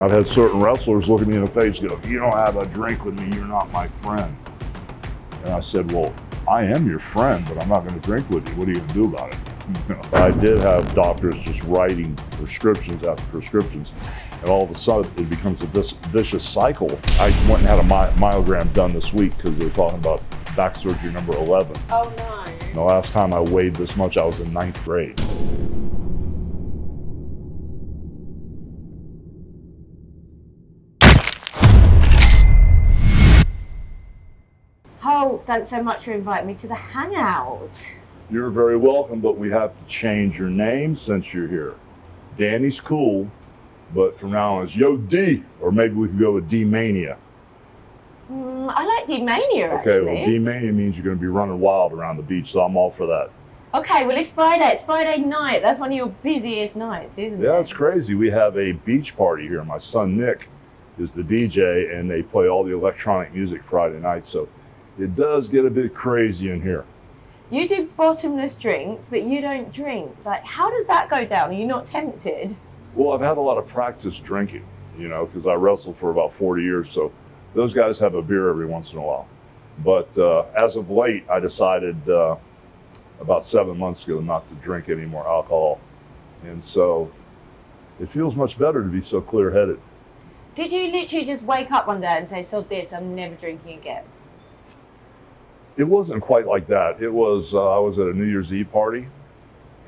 I've had certain wrestlers look at me in the face and go, if you don't have a drink with me, you're not my friend. And I said, well, I am your friend, but I'm not going to drink with you. What are you going to do about it? You know, I did have doctors just writing prescriptions after prescriptions, and all of a sudden it becomes a vicious cycle. I went and had a myogram done this week because they were talking about back surgery number 11. Oh no. The last time I weighed this much, I was in 9th grade. Hulk, thanks so much for inviting me to the Hangout. You're very welcome, but we have to change your name since you're here. Danny's cool, but from now on it's Yo D, or maybe we could go with D-Mania. I like D-Mania, actually. Okay, well, D-Mania means you're going to be running wild around the beach, so I'm all for that. Okay, well, it's Friday. It's Friday night. That's one of your busiest nights, isn't it? Yeah, it's crazy. We have a beach party here. My son Nick is the DJ, and they play all the electronic music Friday night, so it does get a bit crazy in here. You do bottomless drinks, but you don't drink. Like, how does that go down? Are you not tempted? Well, I've had a lot of practice drinking, you know, because I wrestled for about 40 years, so those guys have a beer every once in a while. But as of late, I decided about 7 months ago not to drink any more alcohol. And so it feels much better to be so clear-headed. Did you literally just wake up one day and say, sod this, I'm never drinking again? It wasn't quite like that. It was, I was at a New Year's Eve party,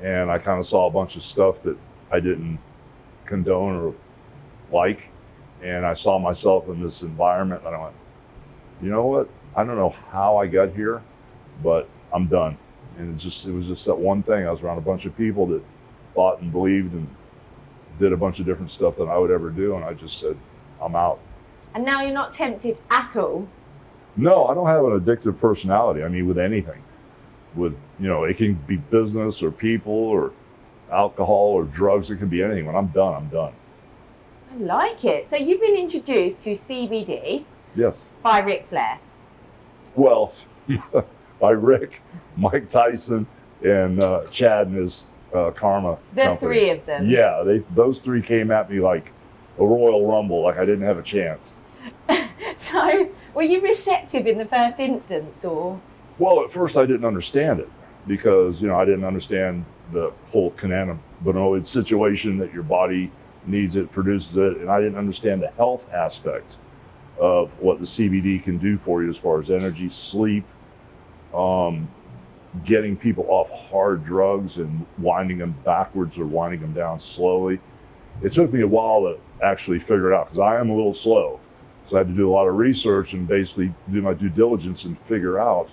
and I kind of saw a bunch of stuff that I didn't condone or like. And I saw myself in this environment, and I went, you know what? I don't know how I got here, but I'm done. And it was just that one thing. I was around a bunch of people that thought and believed and did a bunch of different stuff than I would ever do, and I just said, I'm out. And now you're not tempted at all? No, I don't have an addictive personality. I mean, with anything. With, you know, it can be business or people or alcohol or drugs. It can be anything. When I'm done, I'm done. I like it. So you've been introduced to CBD. Yes. By Ric Flair. Well, by Rick, Mike Tyson, and Chad and his Karma The company. three of them. Yeah, those three came at me like a Royal Rumble, like I didn't have a chance. So, were you receptive in the first instance, or? Well, at first I didn't understand it because, you know, I didn't understand the whole cannabinoid situation that your body needs it, produces it, and I didn't understand the health aspect of what the CBD can do for you as far as energy, sleep, getting people off hard drugs and winding them backwards or winding them down slowly. It took me a while to actually figure it out because I am a little slow. So I had to do a lot of research and basically do my due diligence and figure out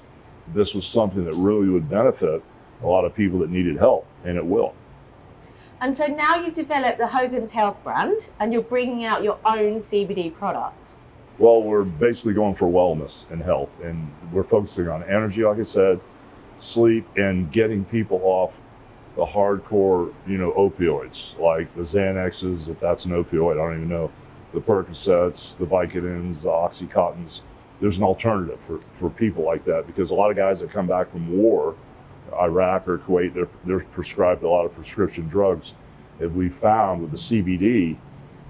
this was something that really would benefit a lot of people that needed help, and it will. And so now you've developed the Hogan's Health brand and you're bringing out your own CBD products. Well, we're basically going for wellness and health, and we're focusing on energy, like I said, sleep, and getting people off the hardcore, you know, opioids, like the Xanaxes, if that's an opioid, I don't even know, the Percocets, the Vicodins, the Oxycontins. There's an alternative for people like that, because a lot of guys that come back from war, Iraq or Kuwait, they're prescribed a lot of prescription drugs. And we found with the CBD,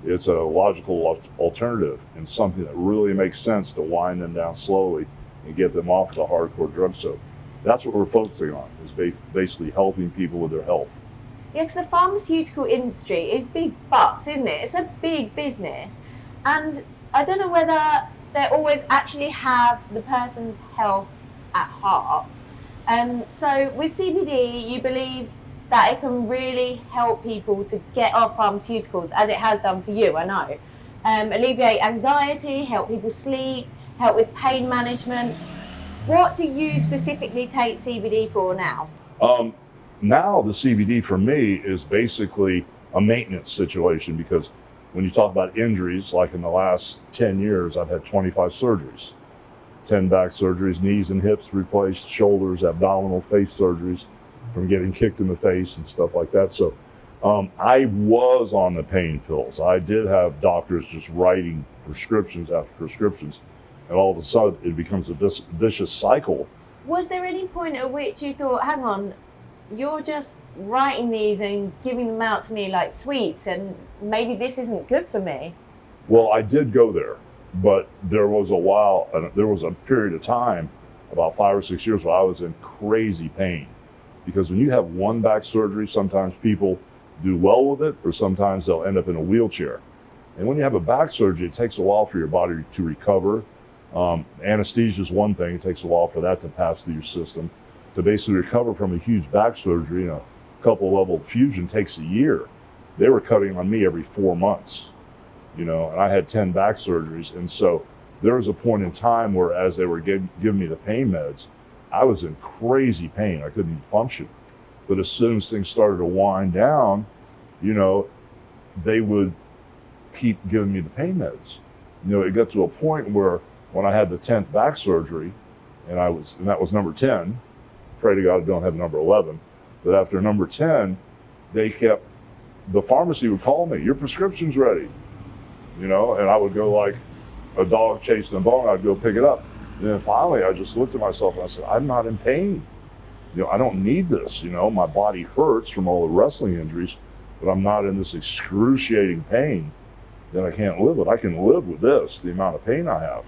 it's a logical alternative and something that really makes sense to wind them down slowly and get them off the hardcore drugs. So that's what we're focusing on, is basically helping people with their health. Yeah, because the pharmaceutical industry is big bucks, isn't it? It's a big business. And I don't know whether they always actually have the person's health at heart. So with CBD, you believe that it can really help people to get off pharmaceuticals, as it has done for you, I know. Alleviate anxiety, help people sleep, help with pain management. What do you specifically take CBD for now? Now the CBD for me is basically a maintenance situation, because when you talk about injuries, like in the last 10 years, I've had 25 surgeries. 10 back surgeries, knees and hips replaced, shoulders, abdominal, face surgeries from getting kicked in the face and stuff like that. So I was on the pain pills. I did have doctors just writing prescriptions after prescriptions, and all of a sudden it becomes a vicious cycle. Was there any point at which you thought, hang on, you're just writing these and giving them out to me like sweets, and maybe this isn't good for me? Well, I did go there, but there was a period of time, about 5 or 6 years, where I was in crazy pain. Because when you have one back surgery, sometimes people do well with it, or sometimes they'll end up in a wheelchair. And when you have a back surgery, it takes a while for your body to recover. Anesthesia is one thing. It takes a while for that to pass through your system. To basically recover from a huge back surgery, a couple level fusion takes a year. They were cutting on me every 4 months, and I had 10 back surgeries. And so there was a point in time where, as they were giving me the pain meds, I was in crazy pain. I couldn't even function. But as soon as things started to wind down, they would keep giving me the pain meds. It got to a point where when I had the 10th back surgery, and that was number 10, pray to God I don't have number 11, but after number 10, the pharmacy would call me, your prescription's ready, and I would go like a dog chasing a bone, I'd go pick it up. And then finally I just looked at myself and I said, I'm not in pain. I don't need this, my body hurts from all the wrestling injuries, but I'm not in this excruciating pain that I can't live with. I can live with this, the amount of pain I have.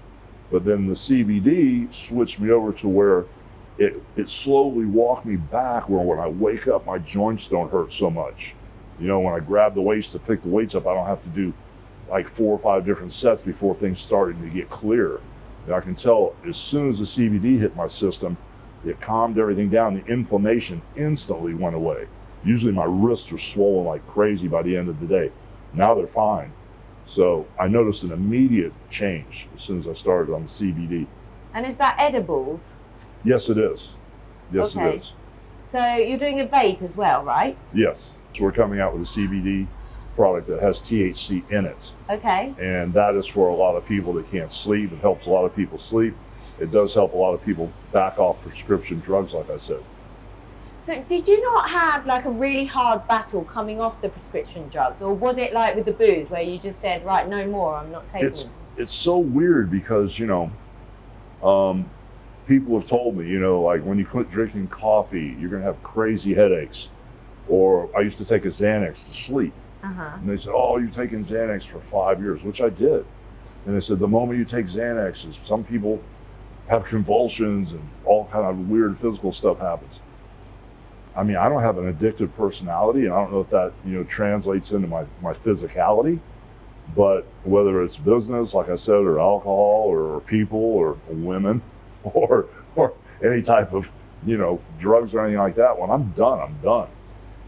But then the CBD switched me over to where it slowly walked me back, where when I wake up, my joints don't hurt so much. When I grab the weights to pick the weights up, I don't have to do like 4 or 5 different sets before things started to get clear. And I can tell as soon as the CBD hit my system, it calmed everything down. The inflammation instantly went away. Usually my wrists are swollen like crazy by the end of the day. Now they're fine. So I noticed an immediate change as soon as I started on the CBD. And is that edibles? Yes, it is. Yes, okay. It is. So you're doing a vape as well, right? Yes. So we're coming out with a CBD product that has THC in it. Okay. And that is for a lot of people that can't sleep. It helps a lot of people sleep. It does help a lot of people back off prescription drugs, like I said. So did you not have like a really hard battle coming off the prescription drugs? Or was it like with the booze where you just said, right, no more, I'm not taking them? It's so weird because, people have told me, like when you quit drinking coffee, you're going to have crazy headaches. Or I used to take a Xanax to sleep. And they said, oh, you've taken Xanax for 5 years, which I did. And they said, the moment you take Xanax, some people have convulsions and all kind of weird physical stuff happens. I mean, I don't have an addictive personality, and I don't know if that, translates into my physicality, but whether it's business, like I said, or alcohol, or people, or women, or any type of, drugs or anything like that, when I'm done, I'm done.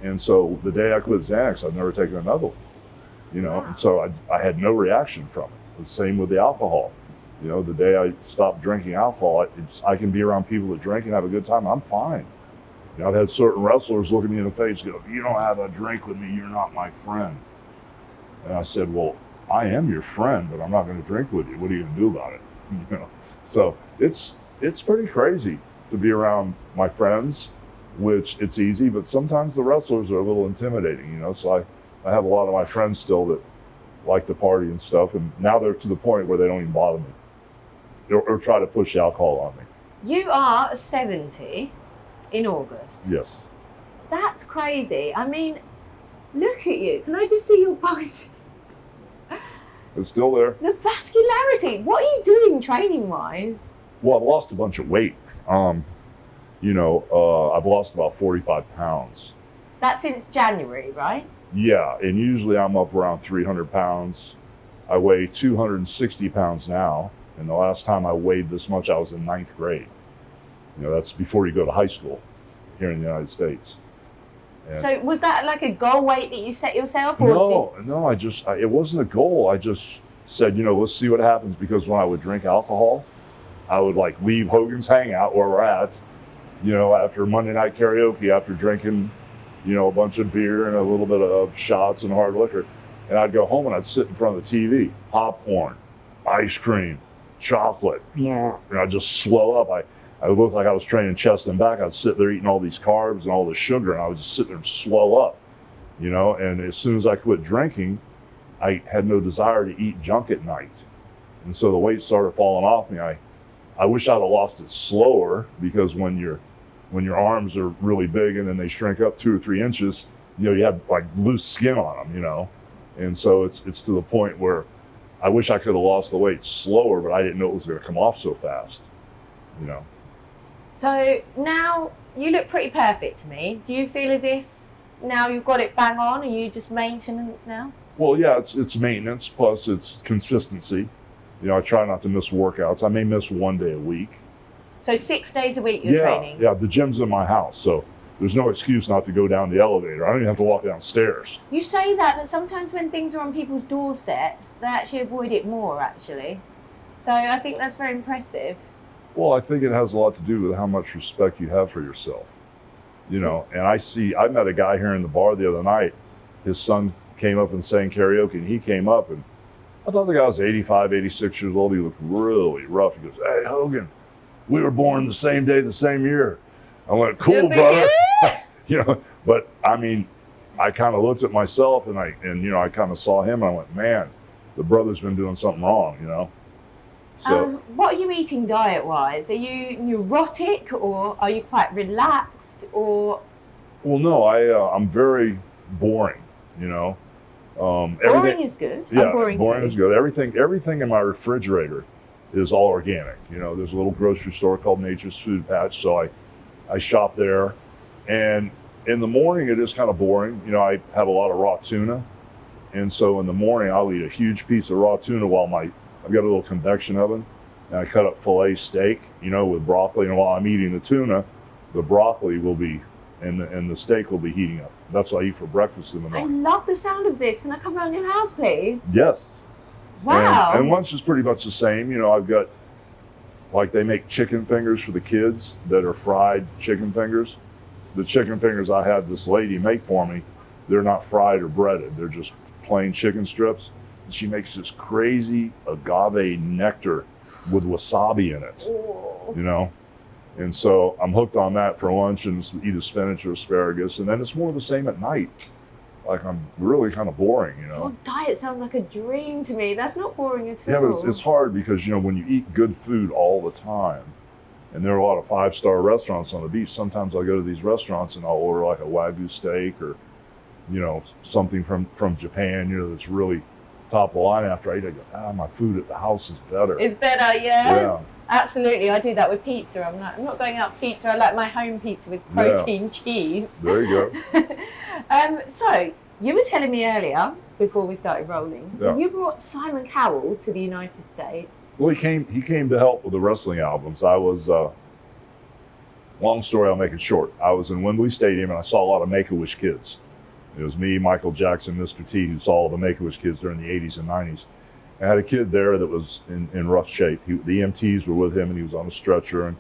And so the day I quit Xanax, I've never taken another one, Wow. And so I had no reaction from it. The same with the alcohol. The day I stopped drinking alcohol, I can be around people that drink and have a good time. I'm fine. I've had certain wrestlers look at me in the face and go, if you don't have a drink with me, you're not my friend. And I said, well, I am your friend, but I'm not going to drink with you. What are you going to do about it? So it's pretty crazy to be around my friends, which it's easy, but sometimes the wrestlers are a little intimidating, So I have a lot of my friends still that like to party and stuff, and now they're to the point where they don't even bother me or try to push alcohol on me. You are 70 in August. Yes. That's crazy. I mean, look at you. Can I just see your bicep? It's still there. The vascularity. What are you doing training-wise? Well, I've lost a bunch of weight. I've lost about 45 pounds. That's since January, right? Yeah, and usually I'm up around 300 pounds. I weigh 260 pounds now, and the last time I weighed this much, I was in 9th grade. That's before you go to high school here in the United States. And so was that like a goal weight that you set yourself? Or no, it wasn't a goal. I just said, let's see what happens, because when I would drink alcohol, I would like leave Hogan's Hangout where we're at, after Monday night karaoke, after drinking, a bunch of beer and a little bit of shots and hard liquor. And I'd go home and I'd sit in front of the TV, popcorn, ice cream, chocolate. And I'd just swell up. I looked like I was training chest and back. I'd sit there eating all these carbs and all this sugar, and I would just sit there and swell up, And as soon as I quit drinking, I had no desire to eat junk at night. And so the weight started falling off me. I wish I'd have lost it slower, because when your arms are really big and then they shrink up 2 or 3 inches, you have like loose skin on them, And so it's to the point where I wish I could have lost the weight slower, but I didn't know it was going to come off so fast, you know. So now you look pretty perfect to me. Do you feel as if now you've got it bang on? Are you just maintenance now? Well, yeah, it's maintenance plus it's consistency. You know, I try not to miss workouts. I may miss one day a week. So 6 days a week you're training? Yeah, the gym's in my house, so there's no excuse not to go down the elevator. I don't even have to walk downstairs. You say that, but sometimes when things are on people's doorsteps, they actually avoid it more, actually. So I think that's very impressive. Well, I think it has a lot to do with how much respect you have for yourself. You know, and I met a guy here in the bar the other night. His son came up and sang karaoke, and he came up, and I thought the guy was 85, 86 years old. He looked really rough. He goes, "Hey, Hogan, we were born the same day, the same year." I went, "Cool, brother." You know, but I mean, I kind of looked at myself, and I kind of saw him, and I went, "Man, the brother's been doing something wrong," you know. So, what are you eating diet-wise? Are you neurotic, or are you quite relaxed, or? Well, no, I'm very boring, you know. Boring is good. Yeah, I'm boring is good. Everything in my refrigerator is all organic. You know, there's a little grocery store called Nature's Food Patch, so I shop there. And in the morning, it is kind of boring. You know, I have a lot of raw tuna, and so in the morning, I'll eat a huge piece of raw tuna while I've got a little convection oven, and I cut up filet steak, you know, with broccoli. And while I'm eating the tuna, the broccoli will be, and the steak will be heating up. That's what I eat for breakfast in the morning. I love the sound of this. Can I come around your house, please? Yes. Wow. And lunch is pretty much the same. You know, I've got, like, they make chicken fingers for the kids that are fried chicken fingers. The chicken fingers I had this lady make for me, they're not fried or breaded. They're just plain chicken strips. She makes this crazy agave nectar with wasabi in it, you know? And so I'm hooked on that for lunch, and either spinach or asparagus. And then it's more of the same at night. Like, I'm really kind of boring, you know? Your diet sounds like a dream to me. That's not boring at all. Yeah, but it's hard because, you know, when you eat good food all the time, and there are a lot of 5-star restaurants on the beach, sometimes I'll go to these restaurants and I'll order like a Wagyu steak or, you know, something from Japan, you know, that's really top of the line. After I eat, I go, my food at the house is better. It's better, yeah? Yeah. Absolutely. I do that with pizza. I'm not going out pizza. I like my home pizza with protein cheese. There you go. So, you were telling me earlier, before we started rolling, Yeah. you brought Simon Cowell to the United States. Well, he came to help with the wrestling albums. I was, long story, I'll make it short. I was in Wembley Stadium, and I saw a lot of Make-A-Wish kids. It was me, Michael Jackson, Mr. T, who saw all the Make-A-Wish kids during the 80s and 90s. I had a kid there that was in rough shape. The EMTs were with him, and he was on a stretcher, and,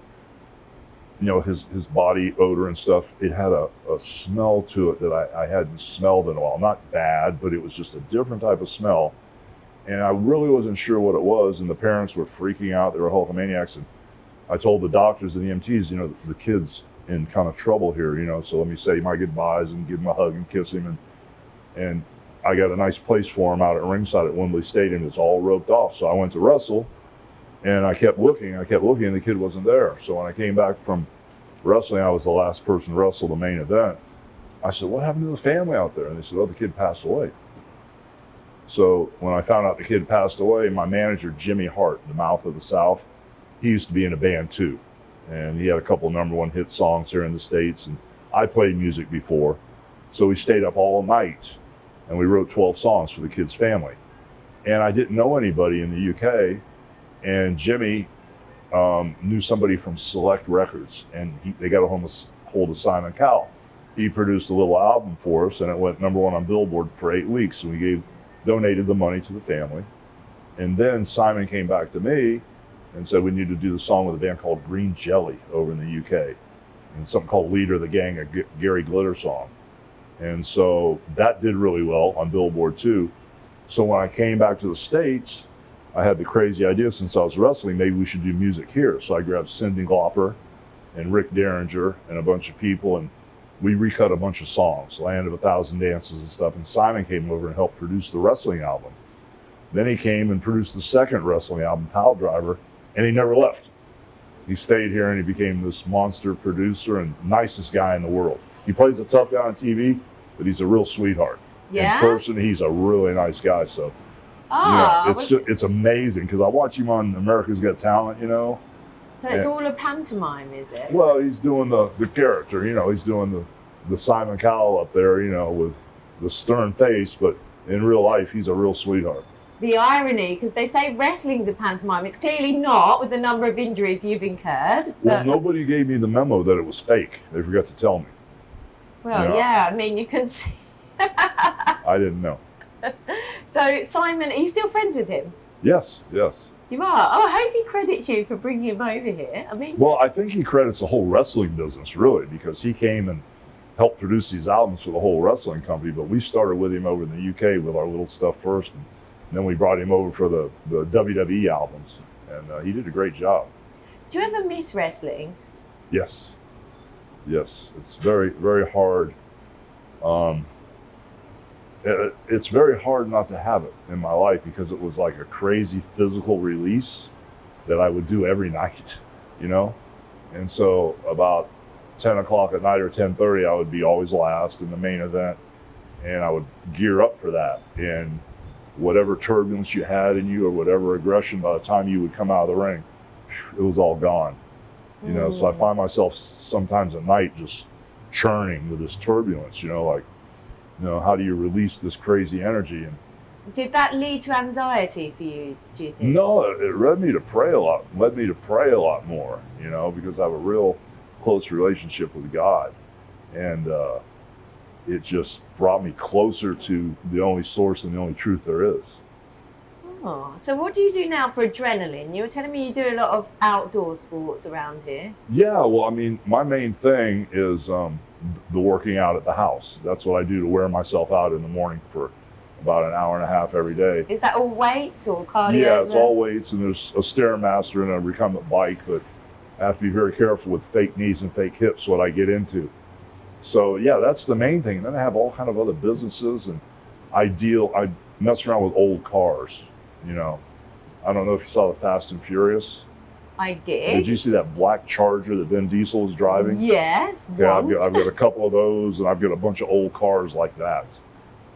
you know, his body odor and stuff, it had a smell to it that I hadn't smelled in a while. Not bad, but it was just a different type of smell. And I really wasn't sure what it was, and the parents were freaking out. They were Hulkamaniacs, and I told the doctors and the EMTs, you know, the kid's in kind of trouble here, you know, so let me say my goodbyes and give him a hug and kiss him. And I got a nice place for him out at ringside at Wembley Stadium. It's all roped off. So I went to wrestle, and I kept looking, and the kid wasn't there. So when I came back from wrestling, I was the last person to wrestle the main event. I said, "What happened to the family out there?" And they said, "Oh, the kid passed away." So when I found out the kid passed away, my manager, Jimmy Hart, the Mouth of the South, he used to be in a band too. And he had a couple #1 hit songs here in the States. And I played music before. So we stayed up all night, and we wrote 12 songs for the kid's family. And I didn't know anybody in the UK. And Jimmy knew somebody from Select Records, and they got a hold of Simon Cowell. He produced a little album for us, and it went #1 on Billboard for 8 weeks. And we donated the money to the family. And then Simon came back to me and said we need to do the song with a band called Green Jelly over in the UK, and something called Leader of the Gang, a Gary Glitter song. And so that did really well on Billboard too. So when I came back to the States, I had the crazy idea, since I was wrestling, maybe we should do music here. So I grabbed Cyndi Lauper and Rick Derringer and a bunch of people, and we recut a bunch of songs, Land of a Thousand Dances and stuff. And Simon came over and helped produce the wrestling album. Then he came and produced the second wrestling album, Pile Driver, and he never left. He stayed here, and he became this monster producer and nicest guy in the world. He plays a tough guy on TV, but he's a real sweetheart. Yeah? In person, he's a really nice guy. So Ah, it's amazing because I watch him on America's Got Talent, so it's all a pantomime, is it? Well, he's doing the character, he's doing the Simon Cowell up there, with the stern face, but in real life, he's a real sweetheart. The irony, because they say wrestling's a pantomime. It's clearly not with the number of injuries you've incurred. Well, nobody gave me the memo that it was fake. They forgot to tell me. Well, yeah, I mean, you can see. I didn't know. So, Simon, are you still friends with him? Yes. You are? Oh, I hope he credits you for bringing him over here. I mean... Well, I think he credits the whole wrestling business, really, because he came and helped produce these albums for the whole wrestling company, but we started with him over in the UK with our little stuff first, and then we brought him over for the WWE albums, and he did a great job. Do you ever miss wrestling? Yes. It's very, very hard. It's very hard not to have it in my life because it was like a crazy physical release that I would do every night, And so about 10 o'clock at night or 10:30, I would be always last in the main event, and I would gear up for that. And whatever turbulence you had in you or whatever aggression, by the time you would come out of the ring, it was all gone. So I find myself sometimes at night just churning with this turbulence, how do you release this crazy energy? And did that lead to anxiety for you, do you think? No, it led me to pray a lot more, because I have a real close relationship with God. And it just brought me closer to the only source and the only truth there is. Oh, so what do you do now for adrenaline? You were telling me you do a lot of outdoor sports around here. Yeah, well, I mean, my main thing is the working out at the house. That's what I do to wear myself out in the morning for about an hour and a half every day. Is that all weights or cardio? Yeah, it's all weights, and there's a Stairmaster and a recumbent bike, but I have to be very careful with fake knees and fake hips, what I get into. So yeah, that's the main thing. And then I have all kind of other businesses, and I mess around with old cars. I don't know if you saw the Fast and Furious. I did. Did you see that black Charger that Vin Diesel was driving? Yes. Yeah, I've got a couple of those, and I've got a bunch of old cars like that.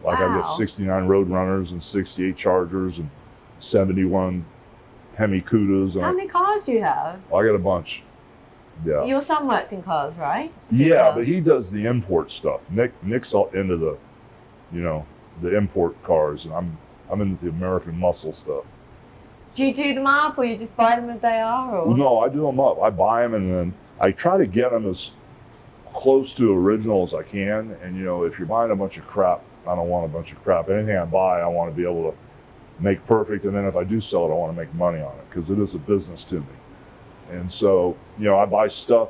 Like I've got 69 Roadrunners and 68 Chargers and 71 Hemi Cudas. How many cars do you have? I got a bunch. Yeah. Your son works in cars, right? Yeah, but he does the import stuff. Nick's all into the, the import cars, and I'm into the American muscle stuff. Do you do them up, or you just buy them as they are? Or? No, I do them up. I buy them, and then I try to get them as close to original as I can. And if you're buying a bunch of crap, I don't want a bunch of crap. Anything I buy, I want to be able to make perfect. And then if I do sell it, I want to make money on it because it is a business to me. And so, I buy stuff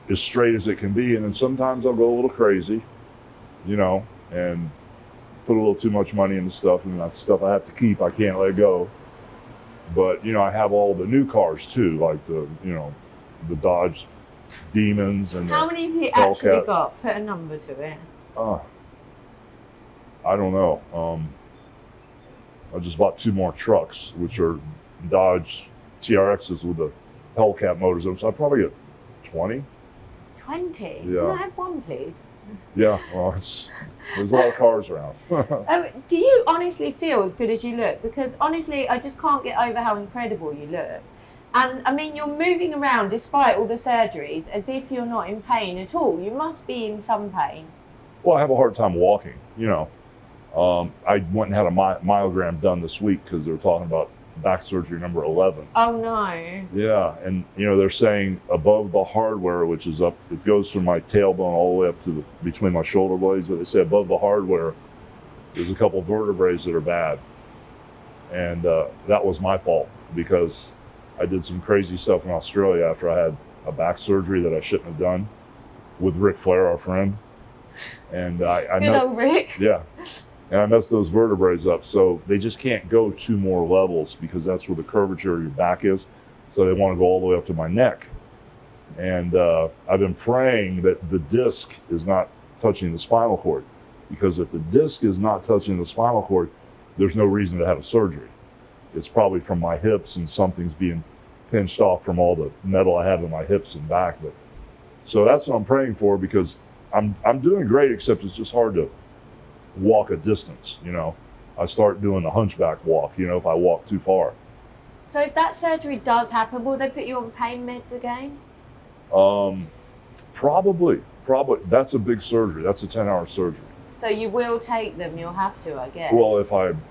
as straight as it can be. And then sometimes I'll go a little crazy, and put a little too much money into stuff. And that's stuff I have to keep. I can't let go. But, I have all the new cars too, like the Dodge Demons and how many have you actually got? Put a number to it. I don't know. I just bought 2 more trucks, which are Dodge TRXs with the Hellcat motors. So I probably get 20. 20? Yeah. Can I have one, please? Yeah, well, there's a lot of cars around. Do you honestly feel as good as you look? Because honestly, I just can't get over how incredible you look. And I mean, you're moving around despite all the surgeries as if you're not in pain at all. You must be in some pain. Well, I have a hard time walking, I went and had a myogram done this week because they were talking about back surgery number 11. Oh, no. Yeah, and they're saying above the hardware, which is up, it goes from my tailbone all the way up to between my shoulder blades, but they say above the hardware, there's a couple of vertebrae that are bad. And that was my fault because I did some crazy stuff in Australia after I had a back surgery that I shouldn't have done with Ric Flair, our friend. And I Good old Rick. Yeah. And I messed those vertebrae up. So they just can't go 2 more levels because that's where the curvature of your back is. So they want to go all the way up to my neck. And I've been praying that the disc is not touching the spinal cord. Because if the disc is not touching the spinal cord, there's no reason to have a surgery. It's probably from my hips and something's being pinched off from all the metal I have in my hips and back. But so that's what I'm praying for because I'm doing great, except it's just hard to walk a distance, I start doing the hunchback walk, if I walk too far. So if that surgery does happen, will they put you on pain meds again? Probably. That's a big surgery. That's a 10-hour surgery. So you will take them, you'll have to, I guess. Well, if I'm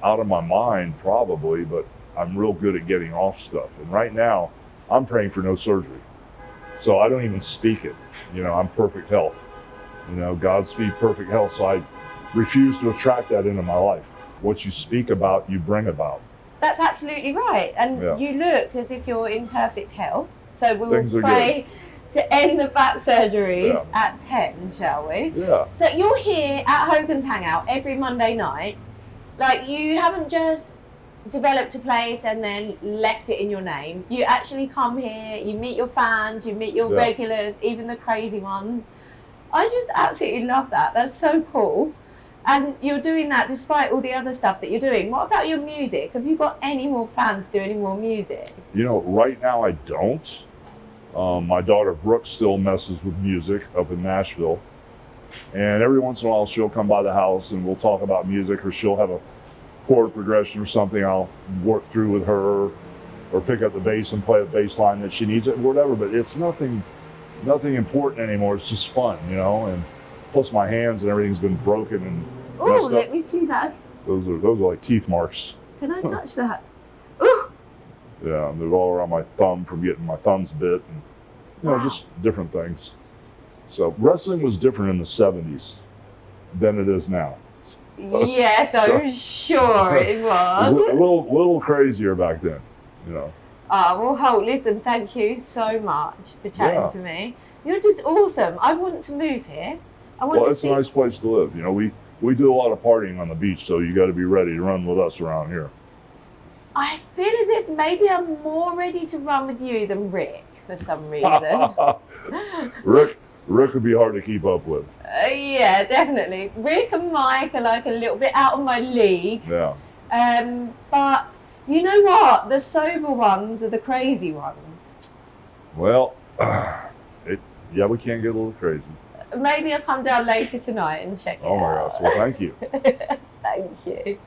out of my mind, probably, but I'm real good at getting off stuff. And right now, I'm praying for no surgery. So I don't even speak it. I'm perfect health. Godspeed perfect health. So I refuse to attract that into my life. What you speak about, you bring about. That's absolutely right. And you look as if you're in perfect health. So we will pray to end the back surgeries at 10, shall we? Yeah. So you're here at Hogan's Hangout every Monday night. Like, you haven't just developed a place and then left it in your name. You actually come here, you meet your fans, you meet your regulars, even the crazy ones. I just absolutely love that. That's so cool. And you're doing that despite all the other stuff that you're doing. What about your music? Have you got any more plans to do any more music? Right now I don't. My daughter Brooke still messes with music up in Nashville. And every once in a while she'll come by the house and we'll talk about music, or she'll have a chord progression or something I'll work through with her, or pick up the bass and play a bass line that she needs, or whatever. But it's nothing important anymore. It's just fun, and plus my hands and everything's been broken and messed up. Let me see that. Those are like teeth marks. Can I touch that? Ooh. Yeah, they're all around my thumb from getting my thumbs bit, and just different things. So wrestling was different in the 70s than it is now. Yes, I'm sure it was. It was a little crazier back then, Well, Hulk, listen, thank you so much for chatting to me. You're just awesome. I want to move here. It's a nice place to live. We do a lot of partying on the beach, so you got to be ready to run with us around here. I feel as if maybe I'm more ready to run with you than Rick for some reason. Rick would be hard to keep up with. Yeah, definitely. Rick and Mike are like a little bit out of my league. Yeah. But you know what? The sober ones are the crazy ones. Well, we can get a little crazy. Maybe I'll come down later tonight and check it out. Oh my gosh, well thank you. Thank you.